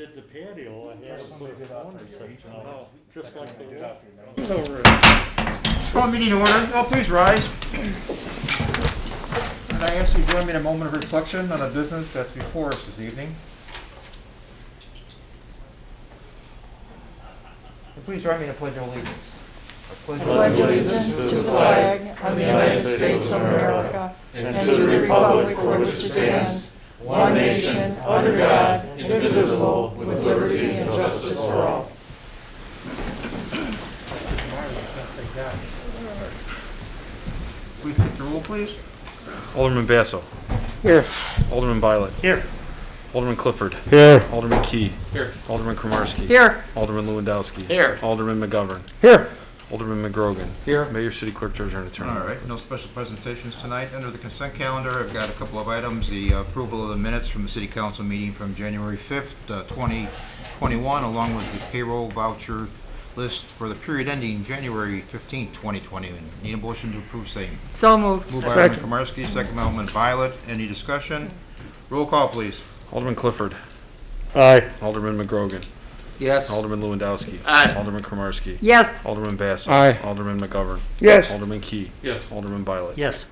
did the patio, I had them put a corner section on it, just like they were. Call meeting to order. Oh, please rise. And I ask you to join me in a moment of reflection on the business that's before us this evening. And please join me in a pledge of allegiance. Pledge allegiance to the flag of the United States of America and to the republic for which it stands, one nation, under God, indivisible, with liberty and justice for all. Please take the roll, please. Alderman Basso. Here. Alderman Violet. Here. Alderman Clifford. Here. Alderman Key. Here. Alderman Kromarski. Here. Alderman Lewandowski. Here. Alderman McGovern. Here. Alderman McGrogan. Here. Mayor, City Clerk, Treasurer, and Attorney. All right, no special presentations tonight. Under the consent calendar, I've got a couple of items. The approval of the minutes from the City Council meeting from January 5th, 2021, along with the payroll voucher list for the period ending January 15th, 2020. Need a motion to approve same. So moved. Moved by Alderman Kromarski, second by Alderman Violet. Any discussion? Roll call, please. Alderman Clifford. Aye. Alderman McGrogan. Yes. Alderman Lewandowski. Aye. Alderman Kromarski. Yes. Alderman Basso. Aye. Alderman McGovern. Yes. Alderman Key. Yes. Alderman Violet. Yes.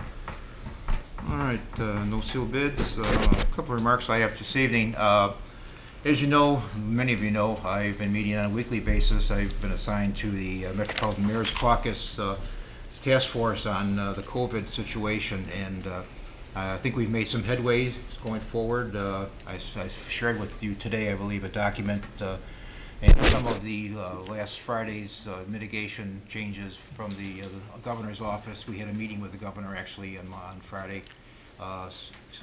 All right, no sealed bids. A couple of remarks I have this evening. As you know, many of you know, I've been meeting on a weekly basis. I've been assigned to the Metropolitan Mayor's Caucus task force on the COVID situation, and I think we've made some headways going forward. I shared with you today, I believe, a document and some of the last Friday's mitigation changes from the governor's office. We had a meeting with the governor actually on Friday.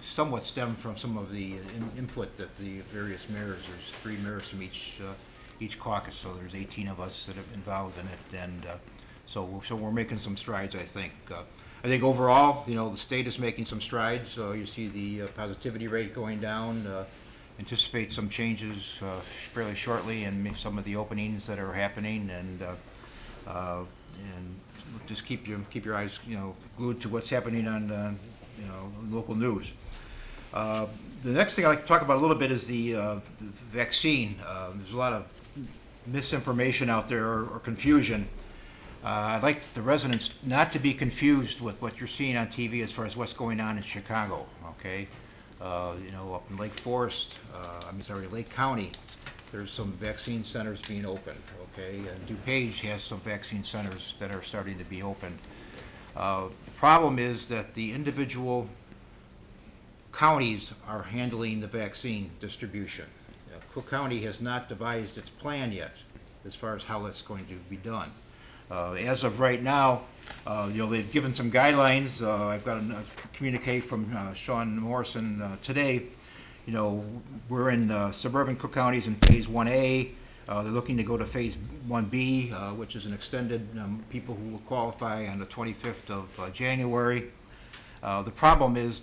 Somewhat stemmed from some of the input that the various mayors, there's 3 mayors from each caucus, so there's 18 of us that are involved in it, and so we're making some strides, I think. I think overall, you know, the state is making some strides. So you see the positivity rate going down. Anticipate some changes fairly shortly in some of the openings that are happening, and just keep your eyes, you know, glued to what's happening on you know, local news. The next thing I'd like to talk about a little bit is the vaccine. There's a lot of misinformation out there or confusion. I'd like the residents not to be confused with what you're seeing on TV as far as what's going on in Chicago, okay? You know, up in Lake Forest, Lake County, there's some vaccine centers being opened, okay? And DuPage has some vaccine centers that are starting to be opened. The problem is that the individual counties are handling the vaccine distribution. Cook County has not devised its plan yet as far as how that's going to be done. As of right now, you know, they've given some guidelines. I've got a communique from Sean Morrison today. You know, we're in suburban Cook counties in phase 1A. They're looking to go to phase 1B, which is an extended people who will qualify on the 25th of January. The problem is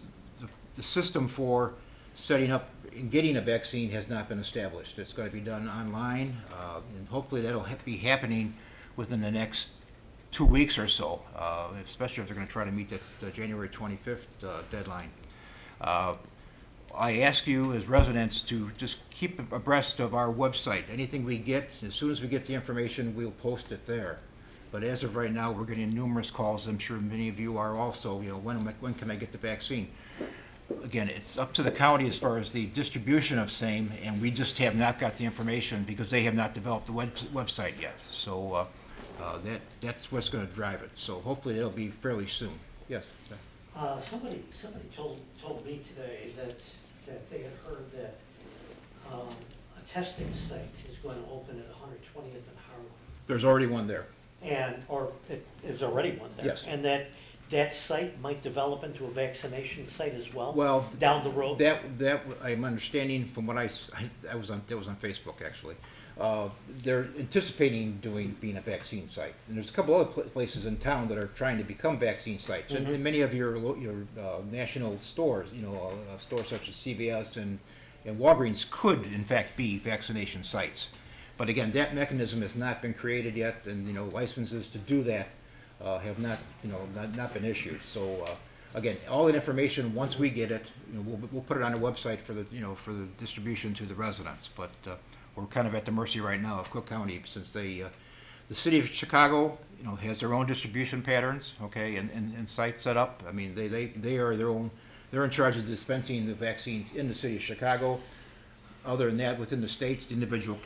the system for setting up and getting a vaccine has not been established. It's going to be done online, and hopefully that'll be happening within the next 2 weeks or so, especially if they're going to try to meet the January 25th deadline. I ask you as residents to just keep abreast of our website. Anything we get, as soon as we get the information, we'll post it there. But as of right now, we're getting numerous calls. I'm sure many of you are also, you know, when can I get the vaccine? Again, it's up to the county as far as the distribution of same, and we just have not got the information because they have not developed the website yet. So that's what's going to drive it. So hopefully it'll be fairly soon. Yes. Somebody told me today that they had heard that a testing site is going to open at 120th and Harlem. There's already one there. Or it is already one there. Yes. And that site might develop into a vaccination site as well. Well, down the road. That I'm understanding from what that was on Facebook actually. They're anticipating being a vaccine site, and there's a couple other places in town that are trying to become vaccine sites. Mm-hmm. And many of your national stores, you know, stores such as CVS and Walgreens could in fact be vaccination sites. But again, that mechanism has not been created yet, and you know, licenses to do that have not been issued. So again, all that information, once we get it, you know, we'll put it on the website for the, you know, for the distribution to the residents. But we're kind of at the mercy right now of Cook County, since they, the city of Chicago, you know, has their own distribution patterns, okay, and sites set up. I mean, they are their own, they're in charge of dispensing the vaccines in the city of Chicago. Other than that, within the states, the individual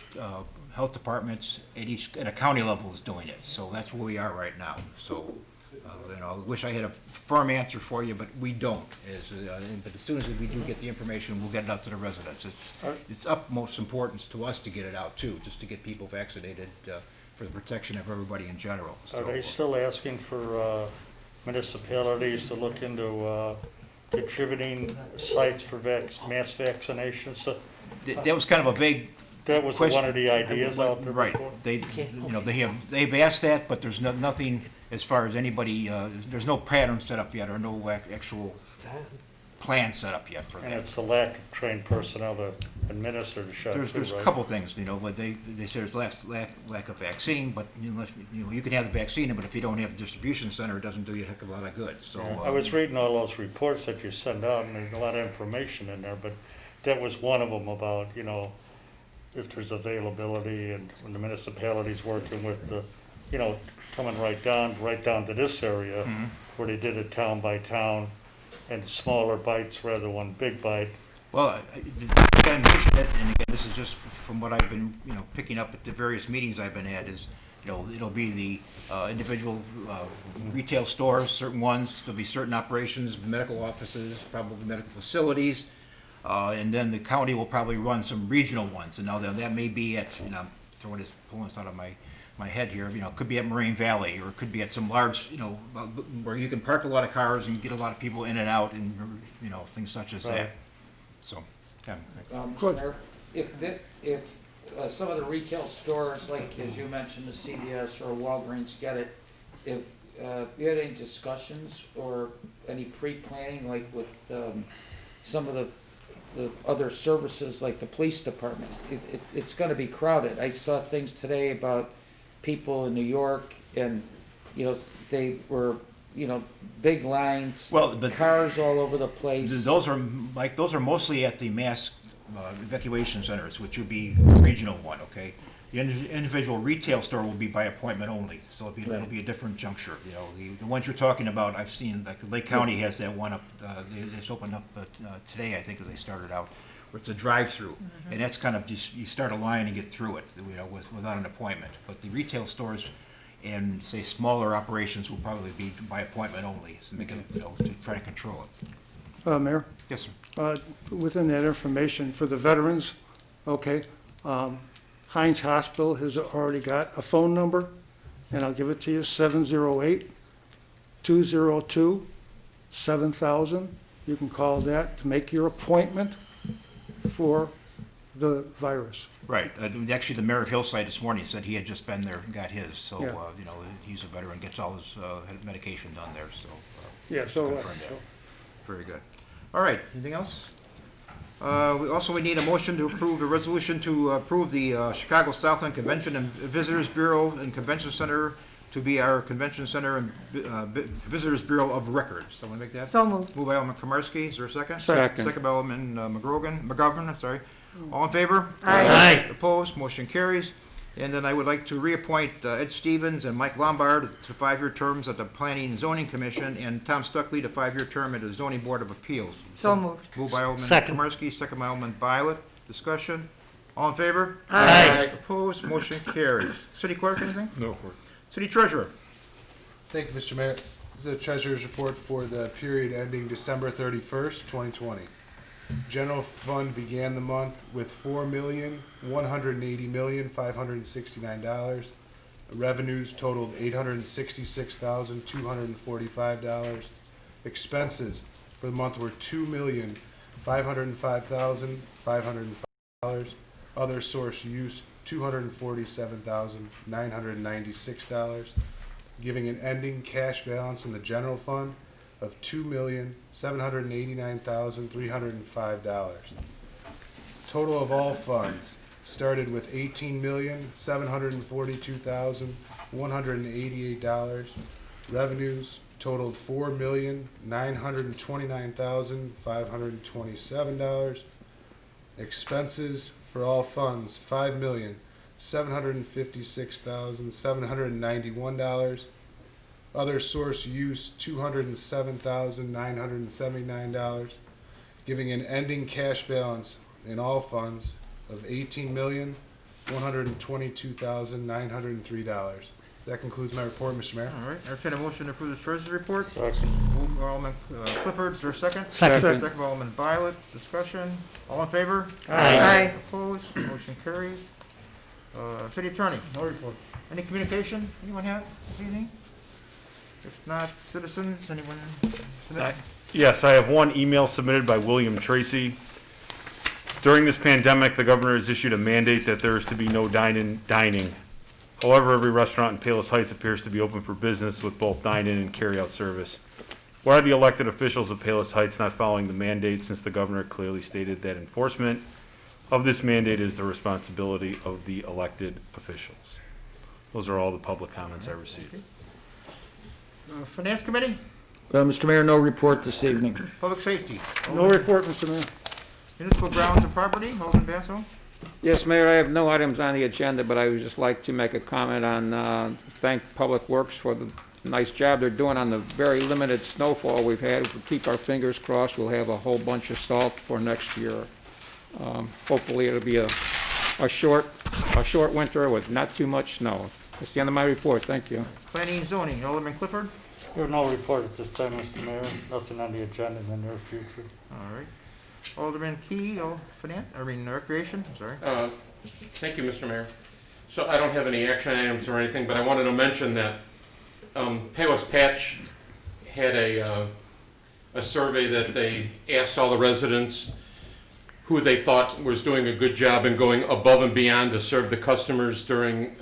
health departments at a county level is doing it. So that's where we are right now. So, you know, I wish I had a firm answer for you, but we don't. But as soon as we do get the information, we'll get it out to the residents. It's utmost importance to us to get it out too, just to get people vaccinated for the protection of everybody in general. Are they still asking for municipalities to look into contributing sites for mass vaccinations? So That was kind of a vague that was question. one of the ideas out there Right. before? They've asked that, but there's nothing as far as anybody, there's no pattern set up yet or no actual plan set up yet for And that. it's the lack of trained personnel to administer the shot too, There's a right? couple things, you know, but they say there's lack of vaccine, but unless, you know, you can have the vaccine, but if you don't have a distribution center, it doesn't do you a heck of a lot of good, so. Yeah, I was reading all those reports that you send out, and there's a lot of information in there, but that was one of them about, you know, if there's availability and when the municipality's working with the, you know, coming right down to this area, Mhm. where they did it town by town and smaller bites rather than one big bite. Well, I mentioned it, and again, this is just from what I've been, you know, picking up at the various meetings I've been at, is, you know, it'll be the individual retail stores, certain ones, there'll be certain operations, medical offices, probably medical facilities, and then the county will probably run some regional ones, and now that may be at, you know, I'm pulling this out of my head here, you know, it could be at Moraine Valley, or it could be at some large, you know, where you can park a lot of cars and you get a lot of people in and out, and, you know, things such as that. Right. So, yeah. Mr. Mayor, if some of the retail stores, like as you mentioned, the CVS or Walgreens get it, if you had any discussions or any pre-planning, like with some of the other services, like the police department, it's gonna be crowded. I saw things today about people in New York, and, you know, they were, you know, big lines, Well, but cars all over the place. those are, Mike, those are mostly at the mass evacuation centers, which would be the regional one, okay? The individual retail store will be by appointment only, so it'll be a different juncture, you know. The ones you're talking about, I've seen, like Lake County has that one up, they just opened up today, I think, they started out, where it's a drive-through, and that's kind of just, you start a line and get through it, you know, without an appointment. But the retail stores and, say, smaller operations will probably be by appointment only, so make it, you know, to try to control it. Mayor, Yes, sir. within that information for the veterans, okay, Heinz Hospital has already got a phone number, and I'll give it to you, 708-202-7000. You can call that to make your appointment for the virus. Right. Actually, the mayor of Hillside this morning said he had just been there and got his, so, Yeah. you know, he's a veteran, gets all his medication done there, so. Yeah, so, confirmed that. Very good. All right, anything else? We need a motion to approve a resolution to approve the Chicago Southland Convention and Visitors Bureau and Convention Center to be our convention center and Visitors Bureau of Record. Someone make that? So moved. Moved by Alderman Kromarski, is there a second? Second. Second by Alderman McGovern, I'm sorry. All in favor? Aye. Opposed, motion carries. And then I would like to reappoint Ed Stevens and Mike Lombard to 5-year terms at the Planning and Zoning Commission, and Tom Stuckley to 5-year term at the Zoning Board of Appeals. So moved. Moved by Alderman Second. Kromarski, second by Alderman Violet. Discussion? All in favor? Aye. Opposed, motion carries. City Clerk, anything? No. City Treasurer? Thank you, Mr. Mayor. This is the Treasurer's report for the period ending December 31st, 2020. General fund began the month with $4,180,569. Revenues totaled $866,245. Expenses for the month were $2,505,505. Other source use $247,996, giving an ending cash balance in the general fund of $2,789,305. Total of all funds started with $18,742,188. Revenues totaled $4,929,527. Expenses for all funds, $5,756,791. Other source use, $207,979, giving an ending cash balance in all funds of $18,122,903. That concludes my report, Mr. Mayor. All right, entertain a motion to approve the treasurer's report. Second. Moved by Alderman Clifford, is there a second? Second. Second by Alderman Violet, discussion, all in favor? Aye. Opposed, motion carries. City Attorney, No report. any communication? Anyone have anything? If not, citizens, anyone? Yes, I have one email submitted by William Tracy. During this pandemic, the governor has issued a mandate that there is to be no dining. However, every restaurant in Palos Heights appears to be open for business with both dine-in and carry-out service. Why are the elected officials of Palos Heights not following the mandate, since the governor clearly stated that enforcement of this mandate is the responsibility of the elected officials? Those are all the public comments I received. Finance Committee, Mr. Mayor, no report this evening. Public Safety, No report, Mr. Mayor. Municipal Grounds and Property, Alderman Basso. Yes, Mayor, I have no items on the agenda, but I would just like to make a comment on, thank Public Works for the nice job they're doing on the very limited snowfall we've had. We'll keep our fingers crossed, we'll have a whole bunch of salt for next year. Hopefully it'll be a short winter with not too much snow. That's the end of my report, thank you. Planning and Zoning, Alderman Clifford. There's no report at this time, Mr. Mayor. Nothing on the agenda in the near future. All right. Alderman Key, Recreation, sorry. Thank you, Mr. Mayor. So I don't have any action items or anything, but I wanted to mention that Palos Patch had a survey that they asked all the residents who they thought was doing a good job and going above and beyond to serve the customers during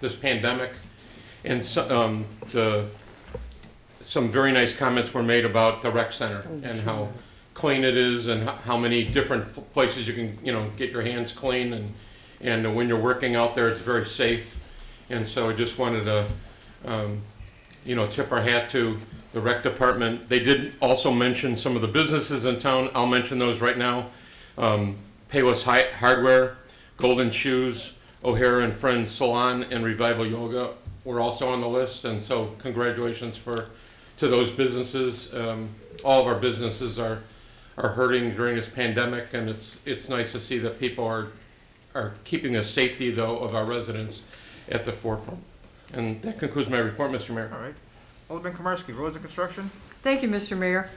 this pandemic. And some very nice comments were made about the rec center and how clean it is and how many different places you can, get your hands clean, and when you're working out there, it's very safe. And so I just wanted to, tip our hat to the rec department. They did also mention some of the businesses in town. I'll mention those right now. Palos Hardware, Golden Shoes, O'Hara and Friends Salon, and Revival Yoga were also on the list. And so congratulations to those businesses. All of our businesses are hurting during this pandemic, and it's nice to see that people are keeping the safety, though, of our residents at the forefront. And that concludes my report, Mr. Mayor. All right. Alderman Komarski, Roads and Construction. Thank you, Mr. Mayor.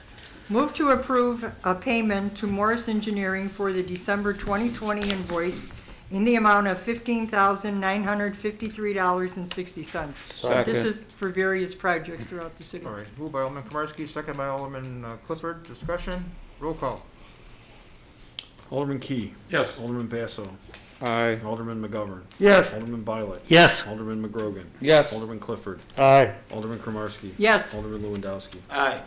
Move to approve a payment to Morris Engineering for the December 2020 invoice in the amount of $15,953.60. Second. This is for various projects throughout the city. All right. Moved by Alderman Komarski, second by Alderman Clifford. Discussion. Roll call. Alderman Key. Yes. Alderman Basso. Aye. Alderman McGovern. Yes. Alderman Violet. Yes. Alderman McGrogan. Yes. Alderman Clifford. Aye. Alderman Kromarski. Yes. Alderman Lewandowski. Aye.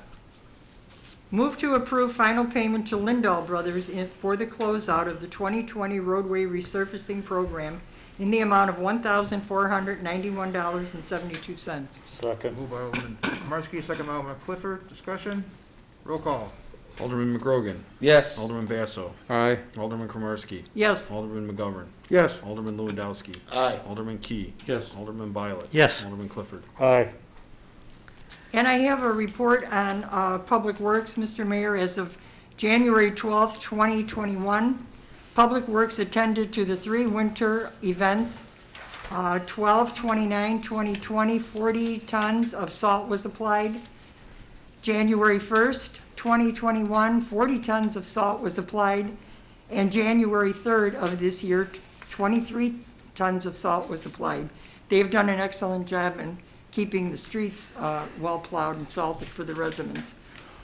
Move to approve final payment to Lindahl Brothers for the closeout of the 2020 roadway resurfacing program in the amount of $1,491.72. Second. Moved by Alderman Komarski, second by Alderman Clifford. Discussion. Roll call. Alderman McGrogan. Yes. Alderman Basso. Aye. Alderman Kromarski. Yes. Alderman McGovern. Yes. Alderman Lewandowski. Aye. Alderman Key. Yes. Alderman Violet. Yes. Alderman Clifford. Aye. And I have a report on Public Works, Mr. Mayor. As of January 12th, 2021, Public Works attended to the 3 winter events. 12/29/2020, 40 tons of salt was applied. January 1st, 2021, 40 tons of salt was applied. And January 3rd of this year, 23 tons of salt was applied. They've done an excellent job in keeping the streets well plowed and salted for the residents.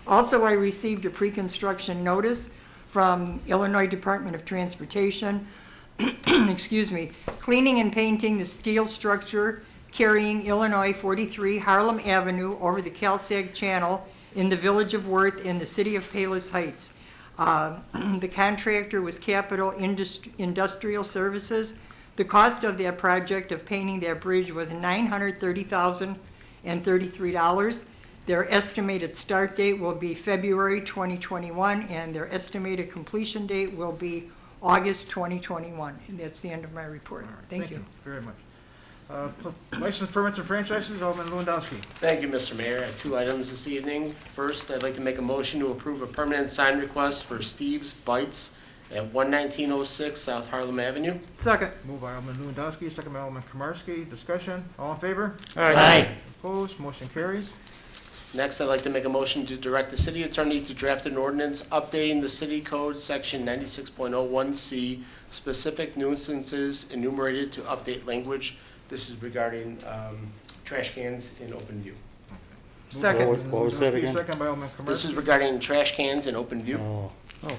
Also, I received a pre-construction notice from Illinois Department of Transportation, excuse me, cleaning and painting the steel structure carrying Illinois 43 Harlem Avenue over the Calsag Channel in the Village of Worth in the city of Palos Heights. The contractor was Capital Industrial Services. The cost of that project of painting that bridge was $930,033. Their estimated start date will be February 2021, and their estimated completion date will be August 2021. And that's the end of my report. Thank you. Very much. License permits and franchises, Alderman Lewandowski. Thank you, Mr. Mayor. I have 2 items this evening. First, I'd like to make a motion to approve a permanent sign request for Steve's Bites at 11906 South Harlem Avenue. Second. Moved by Alderman Lewandowski, second by Alderman Kromarski. Discussion, all in favor? Aye. Opposed, motion carries. Next, I'd like to make a motion to direct the city attorney to draft an ordinance updating the city code section 96.01C, specific nuisances enumerated to update language. This is regarding trash cans in open view. Second. What was that again? Second by Alderman Kromarski. This is regarding trash cans in open view. Oh, Okay.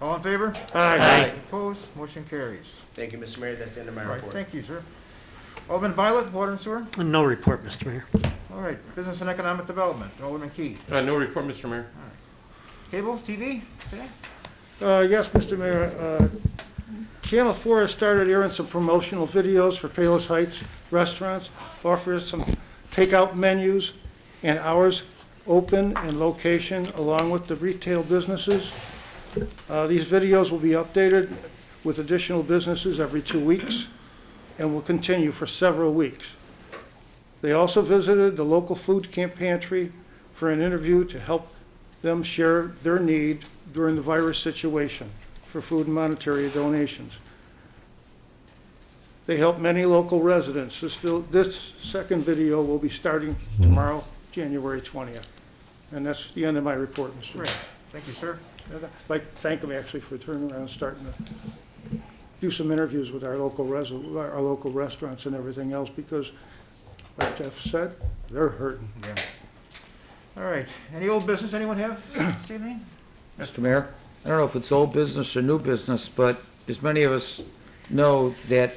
All in favor? Aye. Opposed, motion carries. Thank you, Mr. Mayor. That's the end of my All right, report. thank you, sir. Alderman Violet, Water and Sewer. No report, Mr. Mayor. All right, Business and Economic Development, Alderman Key. No report, Mr. Mayor. Cable, TV? Yes, Mr. Mayor, Channel 4 has started airing some promotional videos for Palos Heights restaurants, offers some takeout menus and hours open and location along with the retail businesses. These videos will be updated with additional businesses every 2 weeks and will continue for several weeks. They also visited the local food camp pantry for an interview to help them share their need during the virus situation for food and monetary donations. They help many local residents. This second video will be starting tomorrow, January 20th. And that's the end of my report, Mr. Mayor. Great, thank you, sir. I'd like to thank them actually for turning around and starting to do some interviews with our local restaurants and everything else, because like Jeff said, they're hurting. Yeah. All right, any old business anyone have this evening? Mr. Mayor, I don't know if it's old business or new business, but as many of us know that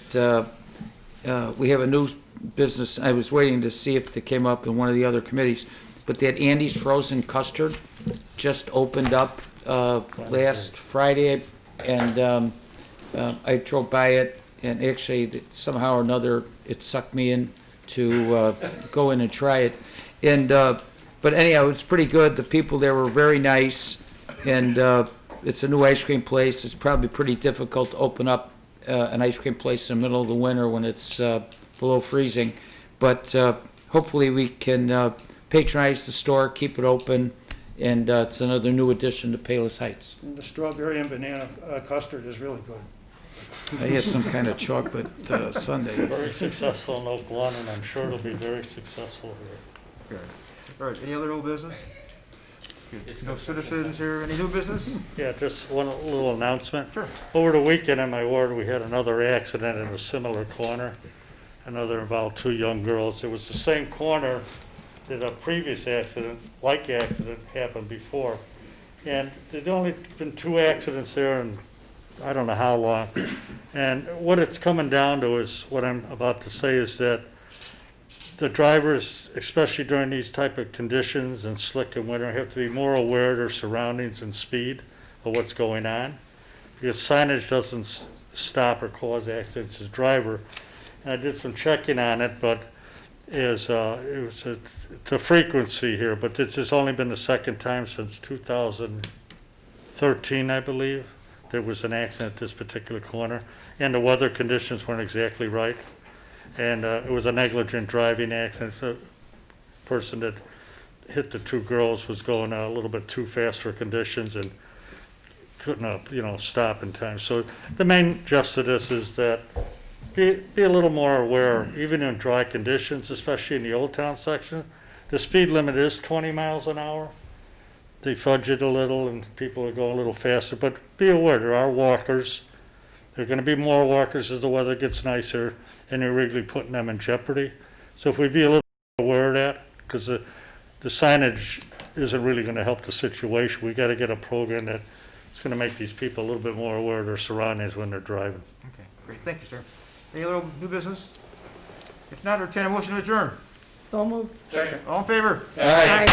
we have a new business. I was waiting to see if it came up in one of the other committees, but that Andy's Frozen Custard just opened up last Friday, and I drove by it, and actually somehow or another it sucked me in to go in and try it. And but anyhow, it's pretty good. The people there were very nice, and it's a new ice cream place. It's probably pretty difficult to open up an ice cream place in the middle of the winter when it's below freezing. But hopefully we can patronize the store, keep it open, and it's another new addition to Palos Heights. And the strawberry and banana custard is really good. I had some kind of chocolate sundae. very successful in Oak Lawn, and I'm sure it'll be very successful here. Good. All right, any other old business? Good. No citizens here, any new business? Yeah, just one little announcement. Sure. Over the weekend in my ward, we had another accident in a similar corner. Another involved 2 young girls. It was the same corner that a previous accident happened before. And there's only been 2 accidents there in I don't know how long. And what it's coming down to is, what I'm about to say is that the drivers, especially during these type of conditions and slick and winter, have to be more aware of their surroundings and speed of what's going on. Because signage doesn't stop or cause accidents as driver. And I did some checking on it, but it's a frequency here, but this has only been the second time since 2013, I believe. There was an accident at this particular corner, and the weather conditions weren't exactly right. And it was a negligent driving accident. The person that hit the 2 girls was going a little bit too fast for conditions and couldn't, stop in time. So the main gist of this is that be a little more aware, even in dry conditions, especially in the Old Town section. The speed limit is 20 miles an hour. They fudge it a little and people are going a little faster, but be aware, there are walkers. There are going to be more walkers as the weather gets nicer, and you're really putting them in jeopardy. So if we be a little aware of that, because the signage isn't really going to help the situation. We got to get a program that's going to make these people a little bit more aware of their surroundings when they're driving. Okay, great, thank you, sir. Any other new business? If not, entertain a motion to adjourn. So moved. All in favor? Aye.